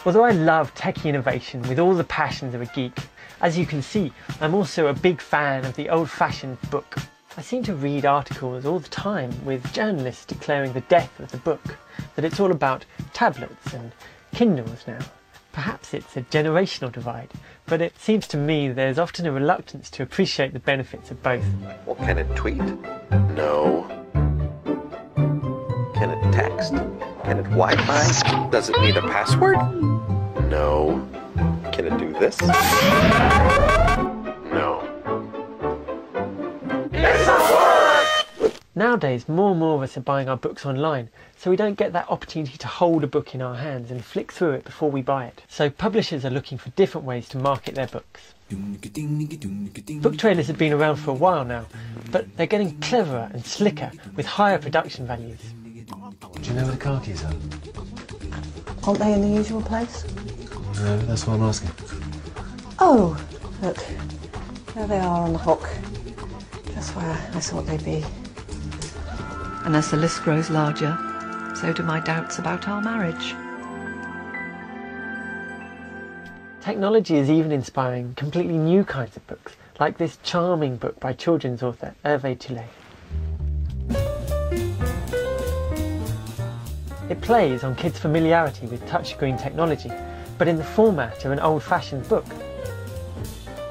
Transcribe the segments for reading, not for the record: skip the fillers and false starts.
Although I love techie innovation with all the passions of a geek, as you can see, I'm also a big fan of the old-fashioned book. I seem to read articles all the time with journalists declaring the death of the book, that it's all about tablets and Kindles now. Perhaps it's a generational divide, but it seems to me there's often a reluctance to appreciate the benefits of both. Well, can it tweet? No. Can it text? Can it Wi-Fi? Does it need a password? No. Can it do this? No. It's a work! Nowadays, more and more of us are buying our books online, so we don't get that opportunity to hold a book in our hands and flick through it before we buy it. So publishers are looking for different ways to market their books. Book trailers have been around for a while now, but they're getting cleverer and slicker with higher production values. Do you know where the car keys are? Aren't they in the usual place? No, that's what I'm asking. Oh, look. There they are on the hook. Just where I thought they'd be. And as the list grows larger, so do my doubts about our marriage. Technology is even inspiring completely new kinds of books, like this charming book by children's author Hervé Tillet. It plays on kids' familiarity with touchscreen technology, but in the format of an old-fashioned book.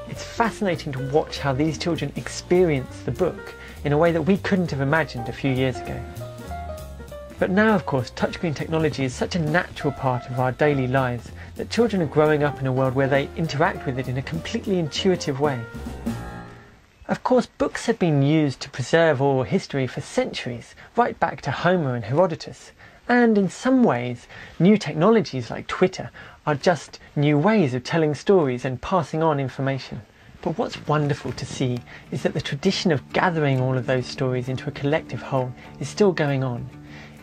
It's fascinating to watch how these children experience the book in a way that we couldn't have imagined a few years ago. But now, of course, touchscreen technology is such a natural part of our daily lives that children are growing up in a world where they interact with it in a completely intuitive way. Of course, books have been used to preserve oral history for centuries, right back to Homer and Herodotus. And in some ways, new technologies like Twitter are just new ways of telling stories and passing on information. But what's wonderful to see is that the tradition of gathering all of those stories into a collective whole is still going on,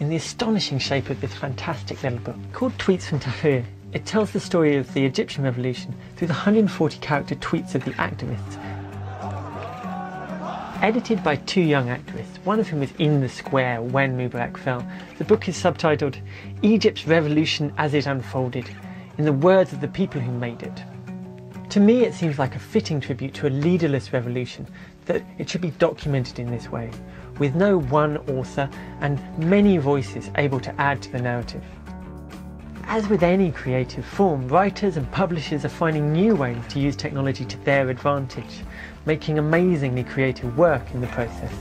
in the astonishing shape of this fantastic little book. Called Tweets from Tahrir, it tells the story of the Egyptian revolution through the 140-character tweets of the activists. Edited by two young activists, one of whom was in the square when Mubarak fell, the book is subtitled Egypt's Revolution as it Unfolded, in the words of the people who made it. To me, it seems like a fitting tribute to a leaderless revolution, that it should be documented in this way, with no one author and many voices able to add to the narrative. As with any creative form, writers and publishers are finding new ways to use technology to their advantage, making amazingly creative work in the process.